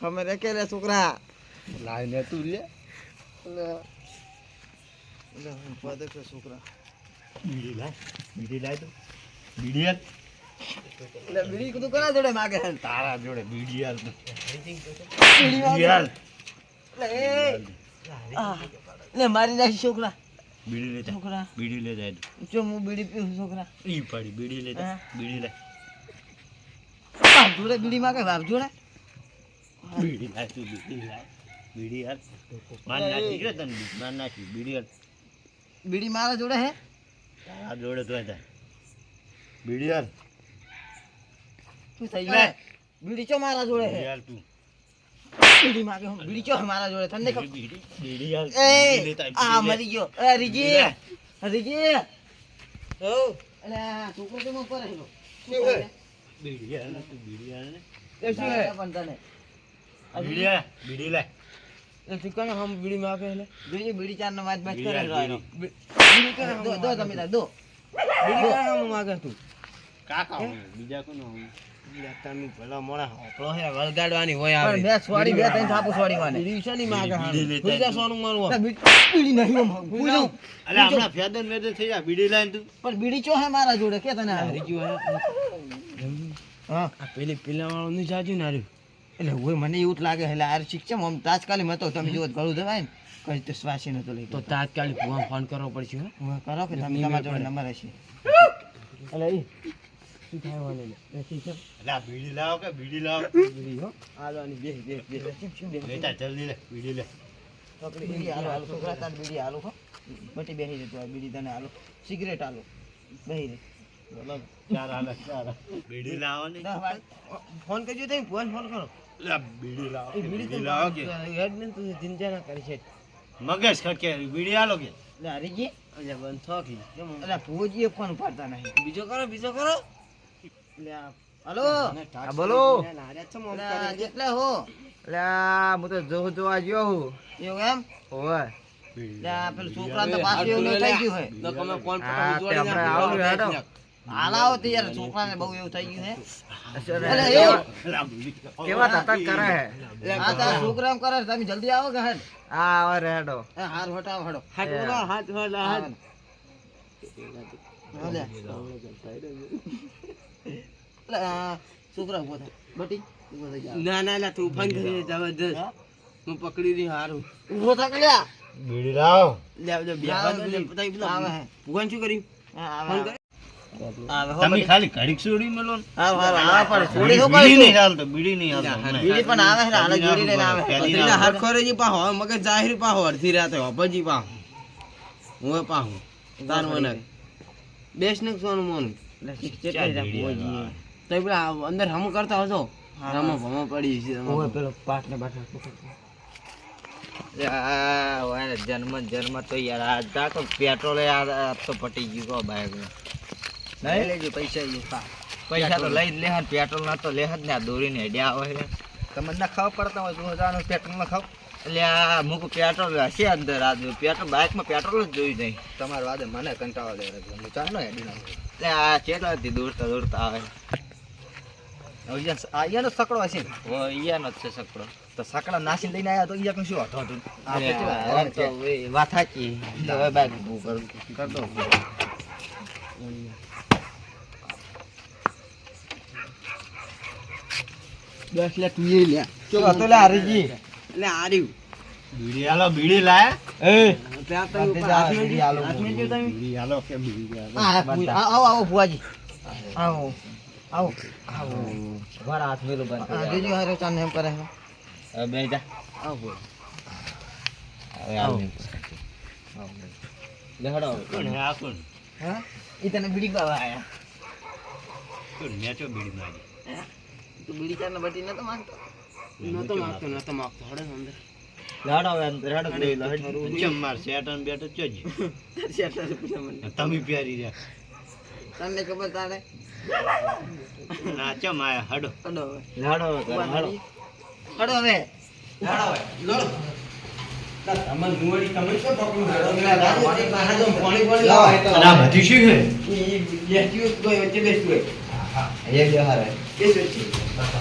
અમે રે કે રે છોકરા લાય ને તું લે લે પદે કે છોકરા બીડી લાય તો બીડી યાર લે બીડી કુતું કોના જોડે માગે હે તારા જોડે બીડી યાર બીડી યાર લે લે મારી નાખી છોકરા બીડી લે છોકરા બીડી લે જાય જો હું બીડી પીઉં છોકરા ઈ પડી બીડી લે બીડી લે બાપ જોડે બીડી માગે બાપ જોડે બીડી લાય તું બીડી લાય બીડી યાર માર નાખી ગયો તને માર નાખી બીડી યાર બીડી મારા જોડે હે તારા જોડે તો હતા બીડી યાર તું થઈ ગયો બીડી ચો મારા જોડે હે યાર તું બીડી માગે હું બીડી ચો મારા જોડે તને ખબર બીડી યાર એ આ મરી ગયો એ રીજી રીજી ઓ અલે છોકરો તો ઉપર હેલો બીડી યાર તું બીડી યાર ને એ શું હે પણ તને બીડી લે એ ચિકન હમ બીડી માગે હે બીડી બીડી ચાર નો વાત બાત કરે રહ્યો બીડી કે દો તમે તાર દો બીડી કે હમ માગે તું કાકા બીજા કોનો તમે ભલા મોણા હોપળો હે વળગાડવાની હોય આવે પણ મેં છોડી બે ત્રણ થાપુ છોડી વાને બીડી છે ની માગે હા બીજા સોનું મારવો બીડી નહીં પૂછો અલે આપણા ફેદન વેદન થઈ જા બીડી લાઈન તું પણ બીડી ચો હે મારા જોડે કે તને હારી ગયો હે હા આ પેલી પેલા વાળો ની જાજુ નાર્યું એટલે હોય મને એવું જ લાગે એટલે આ શિક્ષમ આમ તાત્કાલિક મતો તમે જો ગળું દવાય ને કઈ તો શ્વાસી નતો લઈ તો તાત્કાલિક ફોન ફોન કરવો પડશે હો કરો કે તમે તમારા જોડે નંબર હશે એટલે ઈ શું થાય વાલે એ શિક્ષમ અલે આ બીડી લાવો કે બીડી લાવો બીડી હો આલવાની બે શું બે લેતા જલ્દી લે બીડી લે પકડી બીડી હાલો છોકરા તાર બીડી હાલો હો બટી બેહી જતો બીડી તને હાલો સિગરેટ હાલો બેહી રે બોલો ચાર બીડી લાવો ને ફોન કરજો તમે ફોન કરો લે બીડી લાવો એ બીડી તો લાવો કે હેડ ને તું ચિંતા ના કરી છે મગજ ખકે બીડી આલો કે લે હરીજી અલે બંધ થોકી અલે ભોજીએ ફોન ઉપાડતા નહીં બીજો કરો લે હાલો હા બોલો કેટલા હો લે હું તો જોવા ગયો હું એવું એમ હોય લે પેલું છોકરા તો પાછું એવું થઈ ગયું હે તો તમે ફોન પર જોડી નાખો હાલાઓ તે યાર છોકરાને બહુ એવું થઈ ગયું હે અલે કેવા તતક કરે હે આ તા છોકરા એમ કરે તમે જલ્દી આવો કે હેડ હા આવો રેડો હાર હટાવ હડો હાથ લે છોકરા ઉભો થાય બટી ઉભો થઈ જા ના તું ફોન કરી જબરદસ્ત હું પકડી દી હારું ઉભો થા કે લ્યા બીડી લાવો લે જો બિયા આવે હે ભગવાન શું કર્યું ફોન કરે તમે ખાલી ઘડીક છોડી મેલો હા પણ છોડી શું બીડી નહીં હાલતો બીડી નહીં હાલતો બીડી પણ આવે છે હાલે જોડી લઈને આવે પહેલી હરખો રેજી પાહો મગજ જાહેર પાહો અડધી રાતે હોપજી પાહો હું પાહો તાર મને બેસ ને સોનું મોનું તો પેલા અંદર હમ કરતા હશો રામો ભમો પડી છે પેલો પાટ ને બાટ જન્મ તો યાર આ તો પેટ્રોલ તો પટી ગયું કો બાઈક નહીં લેજો પૈસા તો લઈ લે પેટ્રોલ ના તો લે જ ને દોરીને હેડ્યા હોય તમને ના ખાવા પડતા હોય 2000 પેટ્રોલ માં ખાવ એટલે આ મુક પેટ્રોલ હશે અંદર આ પેટ્રોલ બાઇકમાં પેટ્રોલ જ જોયું નહીં તમારે વાદે મને કંટાળો લે હું ચાલો હેડી નાખું એટલે આ ચેટલાથી દોડતા આવે અહીંયાનો સકડો હશે અહીંયાનો જ છે સકડો તો સકડા નાસી લઈને આવ્યા તો અહીંયા શું હતું વાત સાચી હવે બાઈક ઉભું કરતો દસ લે તું લે ચો તો લે હરીજી લે આર્યું બીડી આલો બીડી લાય એ ત્યાં તો બીડી આલો બીડી આલો કે બીડી આવો આવો ભુવાજી આવો વાર હાથ મેલો બંધ દેજો હારો ચાન એમ કરે હવે બે જા આવો હવે આવો લે હડો કોણ હે આ કોણ હા ઈ તને બીડી પાવા આયા કોણ મેચો બીડી મારી તું બીડી ચાર ને બટી નતો માંગતો હડો અંદર લાડો લે લાડો ચમ માર સેટન બેટો ચોજી તમે પ્યારી રહ્યા તને ખબર તારે ના ચમ આયા હડો લાડો હવે લો તમન મુવડી તમે શું પકડું પાણી લાવો આ બધી શું છે ઈ લેટ્યુ કોઈ વચ્ચે બેસતું હોય એ લે હારે કે છે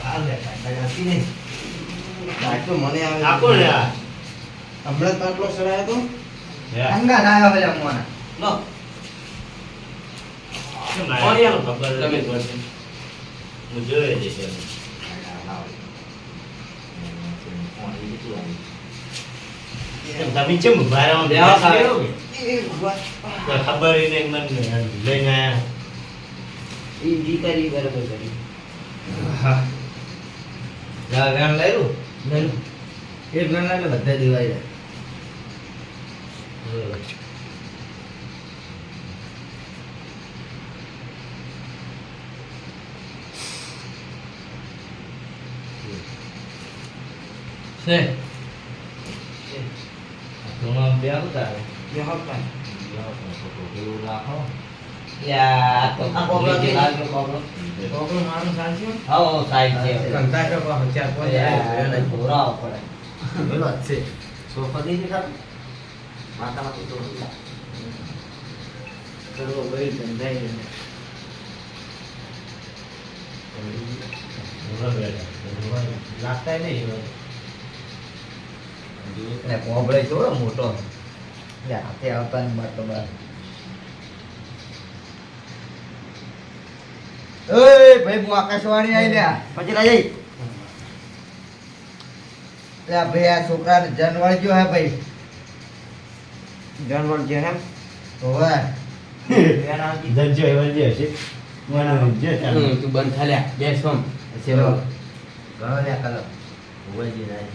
આ લે કાઈ નહીં આટલો મને આવે આ કોણ લે આ? હમણાં તો આટલો સરાયો તો હે? અંગા ના આવે મોના લો કેમ આયા? કોણ યાર? ખબર તમે નથી પડતી. હું જોઈ જ છે. કેમ તમે કેમ ઉભા રહ્યા? બેહો સાહેબ. કેવું? કોઈ ખબર ય નહીં મને લઈને આયા. ઈ ગીતારી બરાબર કરી હા. જા વેણ લઈ લો એક વેણ લઈ લે બધા દિવાઈ જાય છે તમામ બે આવતા આવે. જે હક પાય એવું રાખો. યા તો આ કોબળો બીજી છે લાગે કોબળો. કોબળો મારું સાચી છે હા, સાઈડ છે. કંટા તો કહો ચાર પાંચ એને ધોરાવો પડે. બોલો છે સોફા દઈ દે ખાલી. માથામાં તો કરવો ભાઈ ધંધાઈ લાગતા નહીં. ને કોબળે જોડો મોટો લે હાથે આવતા ને બાટલો બાર ઓય ભાઈ હું આકાશવાણી આવી લ્યા પછી રાજી લે ભાઈ આ છોકરાને જનવળ જો હે ભાઈ જનવળ જે હે ઓવે ધંજો એવલ જે છે. મને જે ચાલે. તું બંધ થાલ્યા બેસ ફોન ચલો. ઘણો લ્યા કલર ઓવે જે જાય.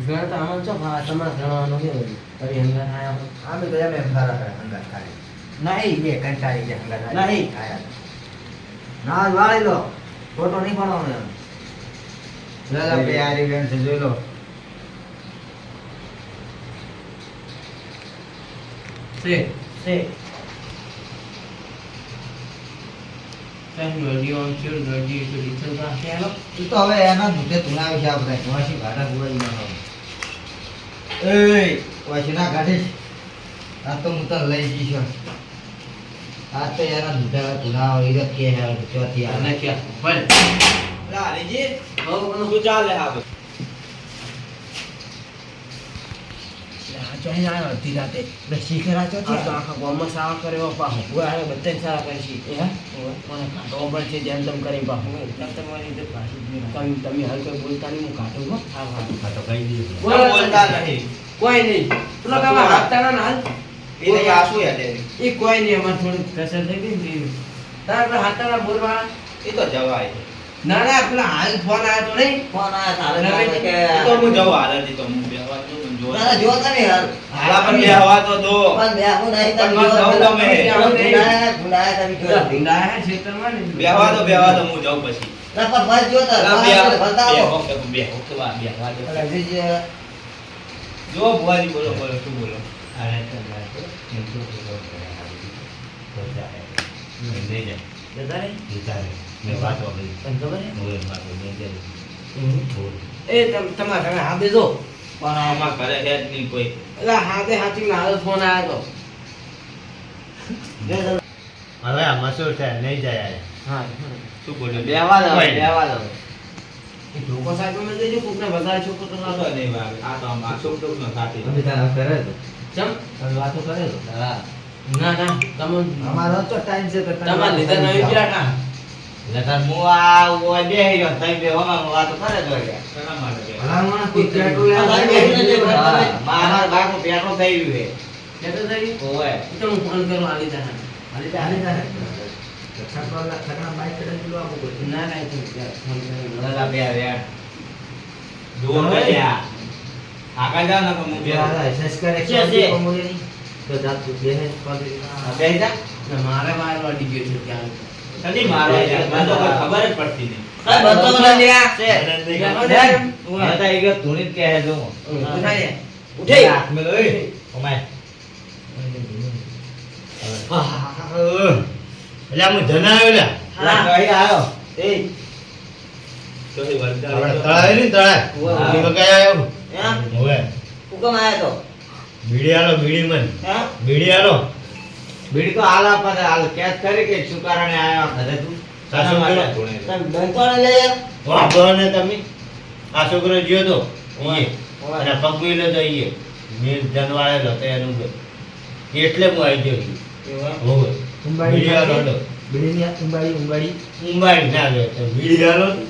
ઘણા તો આમાં છો તમારે ઘણવાનો કે કરી અંદર આયા આમે તો એમ સારા કરે અંદર ખાલી નહીં બે કંટાળી ગયા અંદર નહીં આયા ના વાળી લો ફોટો નહીં પાડવાનો એમ લાલા બે આરી બેન છે જોઈ લો છે તું તો હવે એના દુધે ધુણાવી છે આપણે વાસી ભાડા ગુવાઈ ના હોય વાસી ના કાઢીશ આ તો હું તો લઈ જઈશ આ તો એના દુધે ધુણાવ એ કે હે ચોથી આને કે ભલે લા લેજી બહુ શું ચાલે આ ચોહી ના અડધી રાતે રસી કરા તો છે આખા ગામમાં સાવા કર્યો પાહો ઓય બધા સારા કરી છે હે મને કાટો પર છે જેમ તેમ કરી પાહો એટલે તમારી રીતે પાછી તમે હાલ કોઈ બોલતા નહીં હું કાટું હો હા આ તો કહી દીધું. બોલતા નહીં કોઈ નહીં પેલો કાવા હાથતા ના હાલ એ નહીં આસુ યાદ એ કોઈ નહીં અમાર થોડી કસર થઈ ગઈ ને તાર પેલા હાથતા ના બોલવા એ તો જવાય ના ના પેલા હાલ ફોન આવ્યો તો નહીં ફોન આવ્યો તારે કે તો હું જવા હાલતી તો હું બેહવા જો પણ જો ના જો તમે હાલ હાલા પણ બેહવા તો દો પણ બે હું નહીં તમે પણ ગમે. ગુનાય તમે જો ગુનાય ક્ષેત્રમાં ને બેહવા તો હું જાઉં પછી ના પણ ભાઈ જો તો બતાવો બેહો કે વા બેહવા દો અરે જે જો ભુવાજી બોલો બોલો શું બોલો અરે તો જાય તો એમ તો બોલો કરે તો જાય. નહીં જાય. જતા રે વિચારે. મેં વાતો કરી. તને ખબર હે હવે વાતો નહીં કરી. બોલ. એ તમારા ઘરે હા બેજો પણ આમાં ઘરે હે જ નહીં કોઈ એટલે હાથે હાથી ના હાલ ફોન આવ્યો તો હવે આમાં શું છે? નહીં જાય આ. હા શું બોલ્યો બેવા દો કોઈ નહીં. બેવા દો એ ઢોકો સાહેબ મેં દેજો કોકને વધારે છોકરો તો તો નહીં વાગે આ તો આમ આસુક ટૂંક નો સાથી અભી તારા કરે તો ચમ તમે વાતો કરે તો હા ના ના તમે અમારો તો ટાઈમ છે તો તમાર લીધા નવી ગયા એટલે તાર હું આ ઓય બેહી રહ્યો થઈ બે હવામાં વાતો કરે જ હોય. શેના માટે બેહવા? ભલામણ કોઈ પેટ્રોલ આ ભાઈ બેહીને જે લેવા મારા બાપુ પેટ્રોલ થઈ ગયું છે. કેતો થઈ ઓય. તો હું ફોન કરું આલી જા આલી જા છકડા બાઈક ચડે દિલો આપો ના ના તો ફોન બધા બે આવ્યા. જુઓ બેઠ્યા. આગળ જાઓ ને તો હું બેહવા. સબસ્ક્રાઇબ છે, છે. તો જાત તું બેહે પાડી બેહી જા. મારે વાડી ગયો છે ત્યાં કદી મારો યાર મને તો કોઈ ખબર જ પડતી નહીં કઈ બધો મને લ્યા છે. ઉઠે હવે તો ઈ ગયો ધૂણી જ કહે છે જો. ઉઠે હાથ મેલો, ઓય. ઓમાય. એટલે આમ જણાવ્યું લ્યા. હા કઈ આવ્યો એ તો એ વરદાન આપણે તળાવે નહીં તળાવે. હા. બીડી વગાઈ આવ્યો. હા હવે હુકમ આવ્યો તો બીડી આલો બીડી મન. હા બીડી આલો. બીડી તો હાલ આપા હાલ કેચ કરી કે શું કારણે આવ્યો ઘરે તું સાસુ શેના માટે બોલો. ધૂણે? તમે બંધોને લઈ આવ વાપરો ને તમે. આ છોકરો જ્યો તો ઈએ ઓય. અને પગ મિલ્યો તો ઈએ મેં જનવાળેલો તો એનું ઘર. એટલે હું આવી ગયો છું. હોવે. બીડી હાલો હતો. ઉંબાડી ના ગયો તો બીડી હાલો હતો.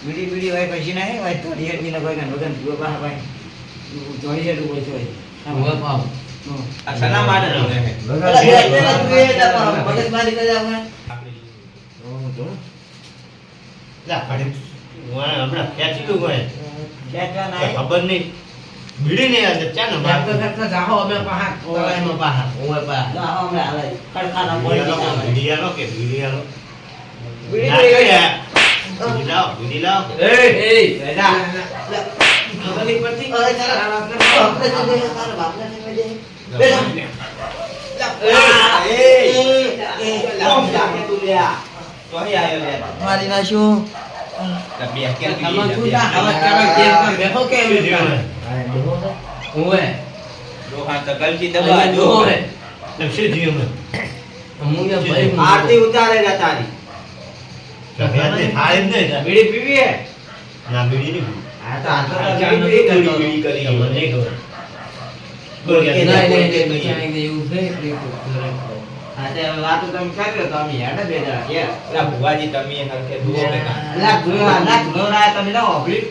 બીડી હોય પછી ના હોય તો રિયલ ના કોઈ વગન ભૂવા પાસે ભાઈ જોઈ છે ડૂબો છે હવે પાવ આ સના માટે રમે છે. મગજમારી કરે આપણે લા પાડી હું હમણાં ખેંચી લઉં કોઈ ક્યાં ના ખબર નહીં બીડી નહીં આજે ચા ને કરતા જાહો અમે પાહા તળાઈમાં પાહા ઓય પાહા ના હમણે હાલે ખડખાના બીડી હાલો કે બીડી હાલો બીડી ના બીડી કર્યા. બીડી લાવો બીડી લાવો એ જા ખબર નહીં પડતી અરે ચાલ આપણે તો તારા બાપને સમજે બેટા લાવ જાકે તું લ્યા. તો અહીં આયો લે. મારી નાશું તો બે કે તમાર કુડા હવે ચાલો કેમ કામ બેઠો કેમ કામ ઓય દોહા તો ગલતી દવા દબા જો દો. હે તમે શું થયું મેં હું એ ભાઈ આરતી ઉતારે જા તારી. ઘરે થાળી જ નહીં બીડી પીવી હે? ના બીડી નહીં આ તો આ તો અચાનક બીડી થોડી કરી બીડી કરી મને નહીં ખબર બોલ કે નહીં ના, નહીં નહીં, નહીં નહીં. એવું છે એટલે આ તે વાતો તમે કર્યો તો અમે હેડે બે જણા કે પેલા ભુવાજી તમે હરખે દુઓ બેટા. અલા ગુલોરા તમે ના ઓબળી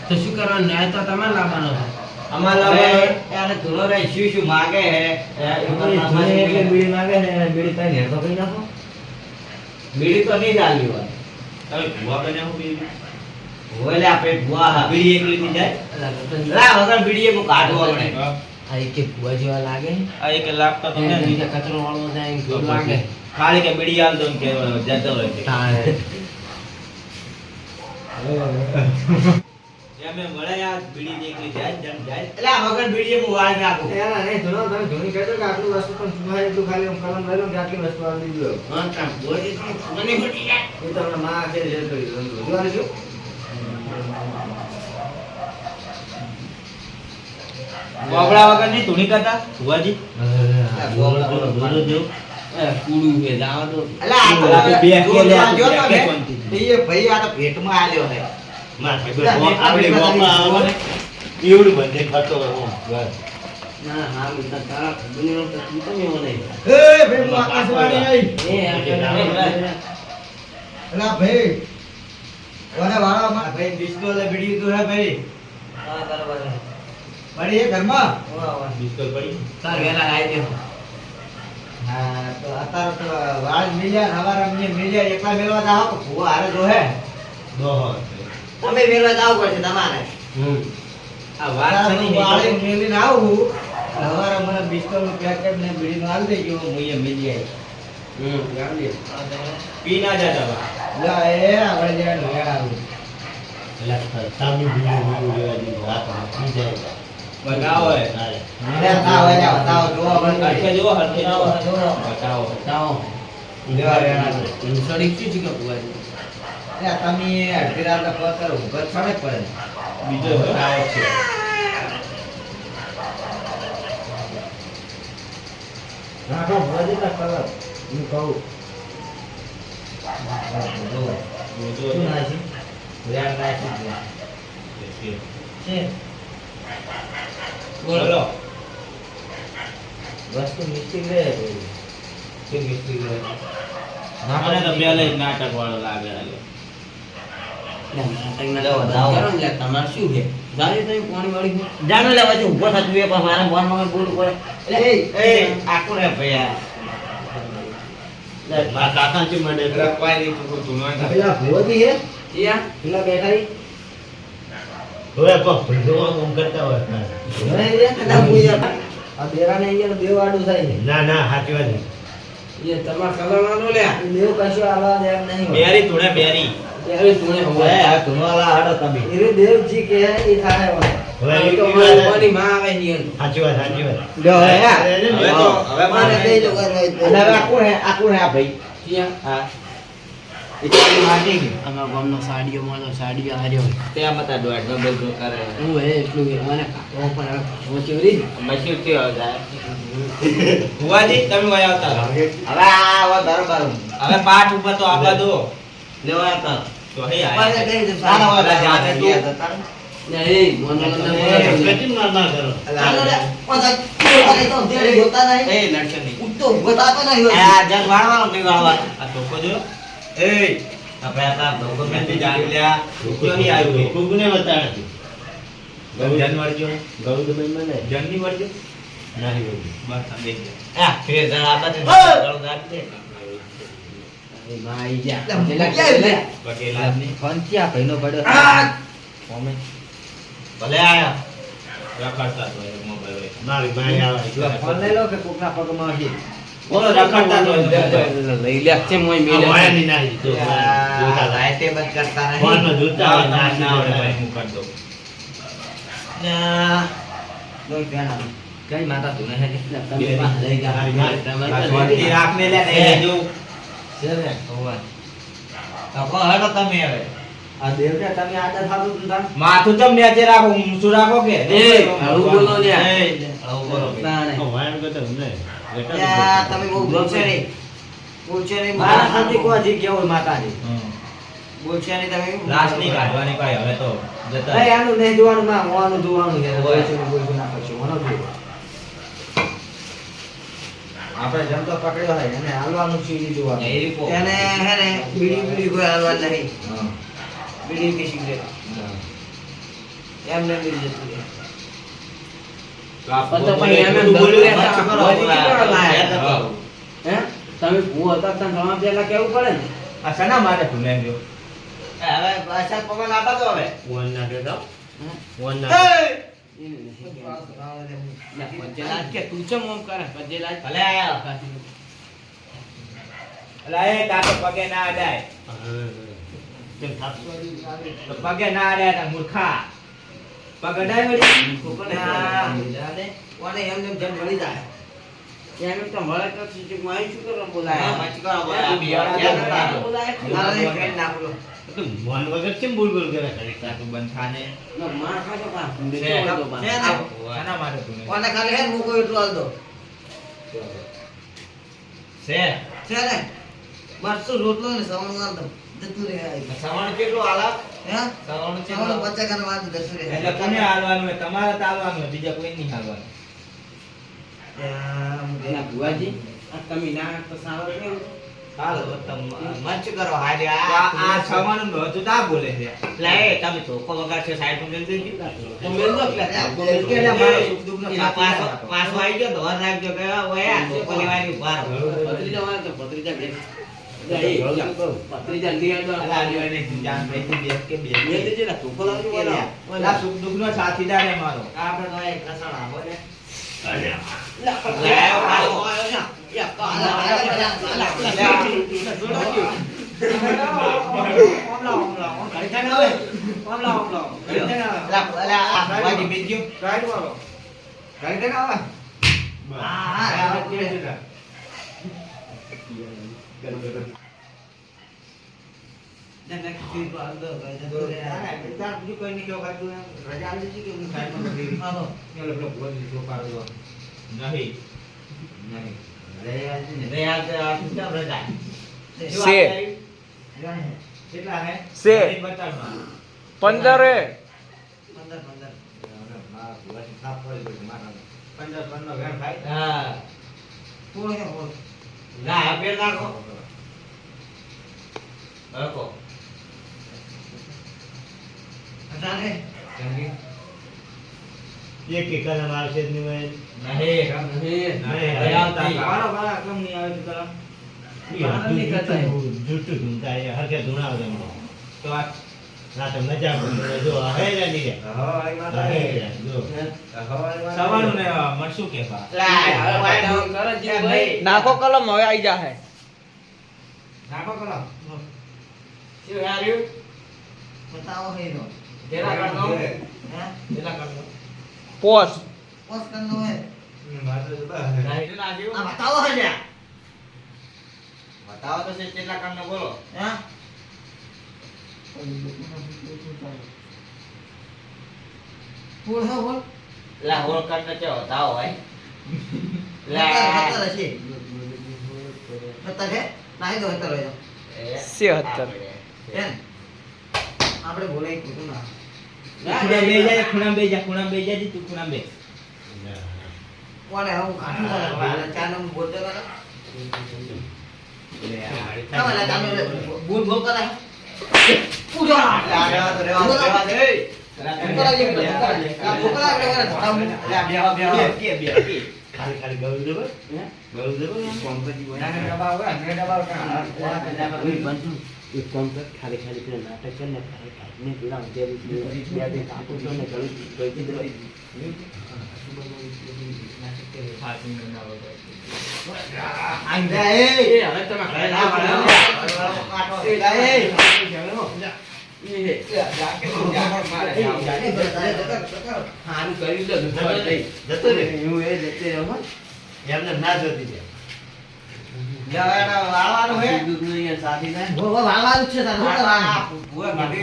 તો શું કરવાનું ન્યાય તો તમે લાવવાનો છે અમાર હવે લાવે એને ગુલોરા શું શું માગે હે બીડી માગે ને બીડી કઈ હેડતો કઈ નાખો બીડી તો નહીં ચાલવી હોય તમે ભુવા બન્યા હો બીડી. ઓલે આપણે ભુવા હા બીડી એકલી થી જાય. લા વગર બીડી એ કાઢવો આપણે આ એક ભુવા જેવા લાગે આ એક લાખ તો તમને એને નહીં. કચરો વાળો જાય ગોળ લાગે ખાલી કે બીડી આલ દો ને કે જતો રહે છે. તારે એમ એમ વળે આ બીડી એકલી જાય જેમ જાય. એટલે આ વગર બીડી એ હું વાળ નાખું હા તા ભુવાજી તો મને ખોટી જાય ગોબડા વગર ની ધૂણી કરતા ભુવાજી. બોલો જેવું કુડું છે જાવા દો અલા આ તો અલા, બે કે લે, જો તો બે કે ને, શાંતિથી. એ ભાઈ આ તો પેટમાં આલ્યો હે માર ભાઈ આપણે મોકલા આવે ને એવડું બંને ખર્ચો કરવો બસ ના હા બેટા તારા બન્યો તો તું તમે મને એ ભાઈ હું આકાશવાણી આઈ એ અલા ભાઈ ઓરે વાળા ભાઈ ડિસ્કો લે બીડી તો હે ભાઈ હા બરાબર બડી એ ઘરમાં બિસ્કુટ પડી તાર વેલા આવી દે હા તો અત્યારે તો વાળ મિલ્યા હવાર અમને મિલ્યા એકલા મેળવા જાવ તો ભૂવા હારે જો હે દોહો તમે મેળવા જાવ પડશે તમારે આ વાત અત્યારે સની હું વાળે નીકળે. મેલીને આવું હવારે મને બિસ્કુટનું પેકેટ ને બીડીનું આલ દેજો હું એ મિલી આવી પી ના જાતા બા. લા એ આપણે જે લેવા આવું એટલે સામી બીજું બીજું લેવા દીધું હાથ પી જાય બતાવો હે. હાલે. બતાવો જા બતાવો જો હરખે જુઓ, હરખે જુઓ. બતાવો બતાવો. જાઓ લેવા રેણા સડી શું છે કે ભુવાજી તમે અડધી રાત પકડ ઉપર છડે પડે બીજો બતાવો છે. રાખો ભોજી ના કલર હું કહું બીજો શું નાખી રેડ નાખી છે બોલો. વસ્તુ મિસ્ટેક રે શું મિસ્ત્રી કરે? મને તો પહેલા જ નાટક વાળો લાગે છે. તમારે શું છે જાણી તો પાણી વાળી છે જાણો લે પછી ઊભો થતું એ પણ મારા બોન મગર બોલવું પડે એટલે એ આકું રે ભૈયા મારા કાકા છે મને રખવાય નહીં તું ધૂણવા. પેલા ભોજી હે યા પેલા બેઠા હવે કોક ભીડો કામ કરતા હોય આ બેરાને અહીંયા બે વાડું થાય છે ના ના સાચી વાત છે. એ તમાર કલરવાનો લ્યા દેવ કશું આવા દે એમ નહીં હોય બેરી ધૂણે બેરી. ત્યારે તુણે હવે આ ધુનવાલા હાડો તમે એ દેવજી કે એ થાય હોય હવે હવે તો એવી વાત છે. મારી માં આવે છે સાચી વાત સાચી વાત લ્યો હે હવે તો હવે મારે મારે દઈ દો અને હવે આકું હે આ ભાઈ ક્યાં હા એ ચાલી માટી ગઈ અમારા ગામનો સાડીઓ મળો સાડીઓ હાર્યો ત્યાં મતા દોડ ડબલ તો કરે હું હે એટલું કે મને કાકો પણ હવે પહોંચ્યો રી મશીન થી જાય ભુવાજી તમે વયા આવતા રહો. હવે આ બરોબર હવે પાઠ ઉપર તો આપવા દો. લેવા હતા તો હે આયા. પાછા દઈ દે ના, ના, સારા જાતે તું. નહીં, મોનોનો કટિંગ માર કરો ચાલો રે પાછા અરે તો દેડે હોતા નહીં એ લડશે નહીં. ઉઠતો હોતા તો નહીં હોય આ જગ વાળવાનો નહીં વાળવાનો આ ધોકો જો. એ આપણે આ ધોકો મેંથી જાણ લ્યા ધોકો નહીં આવ્યો એ. કોકને બતાડે જન વળજો. ગૌડ બેન મને જનની વળજો. નહીં બોલ બસ આ બેસી જા. આ ફેર જણ આ બાજુ હા. ગળું નાખ દે માં આઈ જા. એટલે પેલા ક્યાં લે? બકેલા જ નહીં. ફોન ક્યાં ભાઈનો પડ્યો? આ ફોમે. ભલે આયા રખડતા તો એ મોબાઈલ હોય. મારી મારી આવે પેલા ફોન લઈ લો કે કોકના પગમાં હશે. બોલો રખડતા તો હોય. લઈ લે છે મોય આ મેલે. વાયરની નાખી દો જોતા લાઈટે બંધ કરતા નહીં ફોનમાં જોતા ના, હોય ના, નાખી ના, દો ભાઈ, હું કરી દઉં. ના દોઈ પેણા કઈ માતા તું નહીં તમે પાસે લઈ ગયા મારી મારી. આ શાંતિ રાખને લે ને એ જો. છે ને હોવા. તો કહો હેડો તમે હવે આ દેવતા તમે આદા થાતું તું તાન. માથું ચમ નેચે રાખો, ઊંચું રાખો કે એ, હળવું બોલો ને. આવું બોલો ના, નહીં. વાયર કરતા હું નહીં ત્યાં તમે બહુ બોલશો નહીં બોલશો નહીં મારા હાથી કોઈ જી કેવું માતાજી. બોલશો નહીં તમે લાશ નહીં કાઢવાની કઈ હવે તો જતા નહીં, આનું નહીં જોવાનું, માં હોવાનું જોવાનું છે. બોલશું ના કરશું, હોનો જોવો. આપણે જમતો પકડ્યો હોય એને હાલવાનું સીડી જોવાનું. એ રીપો. તેને હે ને બીડી બીડી કોઈ હાલવા નહીં હા. બીડી કે સિગરેટ એમને બીડી જતું રહે પણ તો પછી એમ એમ બોલ્યું રે, બસ કરો, પછી કેટલો લાયા? હા. હે? તમે ભૂવો હતા તને તમારે પેલા કેવું પડે ને. આ શેના માટે ભૂલે ગયો? હવે પાછા પગલ આપા તો હવે વન નાખે તો વન એ! નાખે ના, પજેલાજ કે તું ચમ ઓમ કરે? પજેલાજ. ભલે આયા અલા એ તાતો પગે ના અડાય. તેમ થાકતો તો પગે ના અડાય તા મૂર્ખા. પગ અડાય વળી? કોકોને જાને કોને એમને જન મળી જાય એમ તો મળે તો સીટી માં આવી શું કરવા હા બોલાય? પાછી કરો બોલા બિયારા બોલા તો ના રે ફેન ના બોલો તો મન વગર કેમ બોલ બોલ કરે ખાલી તાતું બંધ થાને. ના, માર ખાતો પા. છે. બેઠો હતો પા. છે ને? શેના માટે ભૂલે? કોને ખાલી હે મૂકો એટલું હાલ દો છે. છે ને બરસો રોટલો ને સવણ હાલ દો જતું રે સવણ કેટલું આલા? હે સવણ સવણ કેટલું? બચ્ચા કાને વાત જતું રે એટલે કોને હાલવાનું હોય? તમારે તો હાલવાનું હોય, બીજા કોઈ નહીં હાલવાનું. એના ભુવાજી, આ તમે ના તો સારો કેવું? હાલો મંચ કરો હારે આ સવણ નું હજુ તા બોલે છે. લે તમે તો કો વગર છે સાઈડ માં લઈ જજો તો મેલ દો પેલા. કે એટલે મારો સુખ દુઃખનો સાથ પાછો આપો. પાછો આવી ગયો ધોર રાખજો કે ઓયા પરિવારની ઉભા રહો ભત્રીજા વાળા તો ભત્રીજા બે. ભત્રીજા લઈ આવજો. અલા, લ્યો એને જાન ભાઈ તું બેસ કે બેસ. બે દેજે ને ટોપો લાવજો બોલો. આ સુખ દુઃખનો સાથીદાર એ મારો. આપણે તો એક કસણ આવો ને લા, પાછો આવ્યો ને યા કાલા નહીં. કેટલા હે? છે. નહીં બતાડમાં. 15 15 ઘર ખાય. હા ના પેર નાખો નાખો અતારે એક એક કલમ આવશે જ નહીં હોય. નહીં નહીં, નહીં, આવતા નહીં. કા. બારા કેમ નહીં આવે છે તારા? જૂઠું ધૂમતા એ હરખે ધૂણાવે એમ. તો આ ના તો મજા પડે. જો હે રે લીધે. હે રે, જો. સવારનું ને મળશું કે બા? નાખો કલમ હવે આવી જાહે. નાખો કલમ. બતાવો હેરો તેરા કાઢો. હે કેટલા કરતો? પોસ પોસ કરનો હે કેટલા આવ્યું? આ બતાવો હે લ્યા બતાવો તો છે કેટલા કરનો બોલો. હે બોલ હે બોલ લા હોળ કરને કે બતાવો ભાઈ. હતર હશે હતર હે નાહી દો હતર હોય 76 હે આપણે બોલાય કીધું ના ખૂણામાં બે જા તું ખૂણામાં બે. કોને હું કાઢું કોને ચાર નંબર બોલતો કરો તમારે તમે બોલ બોલ કરે પૂજા રેવા દે બોકરા જે બોકરા આપણે ધોડા મુ ખાલી ખાલી ગળું દેવો ગળું દેવો કોમ્પેટી હોય નાને દબાવ ને દબાવ એક કામ કર ખાલી ખાલી પેલા નાટક કર ને ખાલી ખાલી ને પેલા જે બે કાપો છો ને ગળું ગળતી દે આંગા એ હવે તમે ઘરે ના વાળો કાટો એ હારું કર્યું તો જતો રે હું એ લેતે રહો એમને ના જોતી દે વાળવાનું હે દૂધનું અહીંયા સાથી ને વાળવાનું છે તારું શું કરવાનું પૂરા ગમે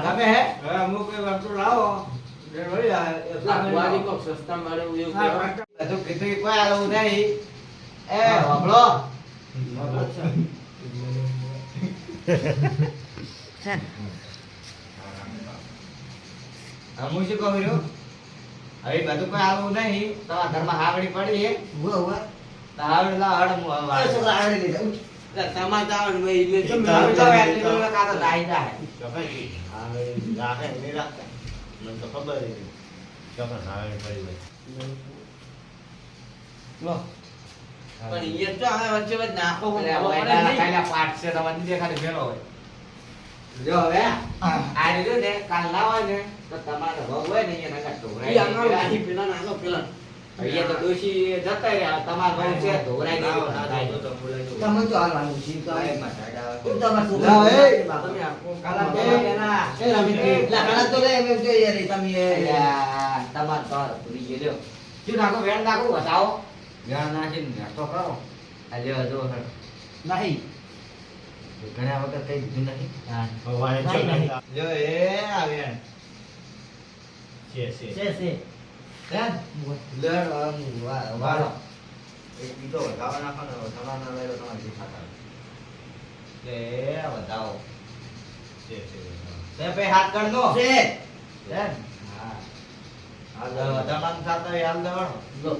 ગમે હે અમુક કોઈ વસ્તુ લાવો વાડી કોક સસ્તા મળે એવું કહેવાય. બધું કીધું કોઈ આવું નહીં એ વાપરો હું શું કહું છું હવે બધું કોઈ આવું નહીં તમારા ઘરમાં હાવડી પડી હે હાવડી લાવ હડ હું હાવડી લીધા તમારે તો આવડે ભાઈ એટલે તમે તમે તો એટલી તો કાતો દાઈ જાય આવે રાખે નહીં રાખતા મને તો ખબર નથી ચોક્કસ આવે પડી હોય લો પણ ઈ તો હવે વચ્ચે વચ્ચે નાખો હું એટલે ખબર વાયડા પડે નહીં. કાયલા પાટ છે તમને દેખાડે ભેલો હોય જો હવે આ રહ્યું ને કાલ લાવવા ને તો તમારે ભોગ હોય ને અહીંયા નકા ઈ ઢોરાઈ આમાં લાહી પેલા નાખો પેલા અહીંયા તો ડોશી જતા રહ્યા તમાર બહુ છે ઢોરાઈ ગઈ તમે તો હાલવાનું છે તો એ તમાર છોકરા તમે આપો કાલા બે એના એ રમી લા કાલા તો લે એમ જો યાર તમે તમાર તો પૂરી ગયો શું નાખો વેણ નાખો બતાવો વેણ નાખીને તો કરો આ લ્યો જો નહીં ઘણા વખત કઈ દીધું નહીં ભગવાને નહીં, નહીં. ચોક્કસ લ્યો એ આ વેણ છે બેન લડ વાળો એક બીજો વધાવો નાખો ને વધાવવાનો લઈ લો તમારે જે ખાતા લે વધાવો છે તે પે હાથ કર દો છે બેન હા આ વધાવવાનું ખાતા એ હાલ દેવાનો લો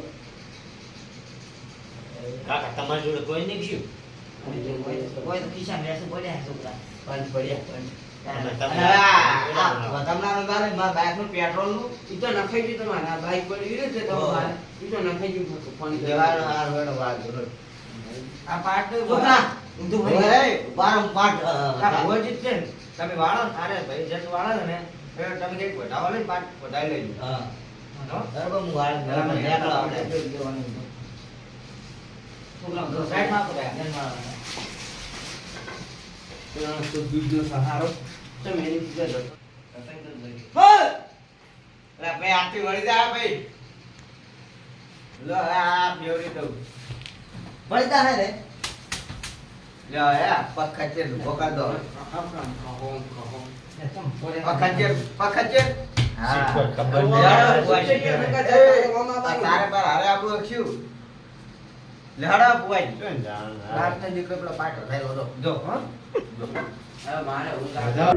કાકા તમારી જોડે કોઈ નહીં ગયું કોઈ તો કિસાન રહેશે પડ્યા છોકરા પંચ પડ્યા પંચ તમે વધાવનાનું તારે મારા બાઈકનું પેટ્રોલનું ઈ તો નખાઈ ગયું તમારે આ બાઈક પડી રહ્યું છે તમારે ઈ તો નખાઈ ગયું પાણી દેવાનો હાર વેડો વાળ જોડો આ પાટ છોકરા ઊંધું ભરી જાય બારમ પાટ ભોજીત છે ને તમે વાળો ને અરે ભાઈ જટ વાળો ને એ તમે કઈક વધાવો લઈને પાટ વધાઈ લેજો હા બરાબર હું વાળ ઘરમાં દેખાડો આપણે જોઈ દેવાનું છોકરા તો સાઈડ માં પડ્યા ધ્યાન મારવાના પેલા તો દૂધનો સહારો તમે એની દીકરા જતો અરે ભાઈ આથી વળી જા ભાઈ લો આ બેવરી દઉં વળી જા હે રે લો આ પખચે ભોકા દો પખચે શીખવા ખબર નહીં. તારે પર હારે આપણું અખ્યું લેહાડા બુઆઈ નહીં રાતને દીકરો પેલો પાટો થયેલો હતો જો હા હવે મારે ઊંઘ આવે. બધા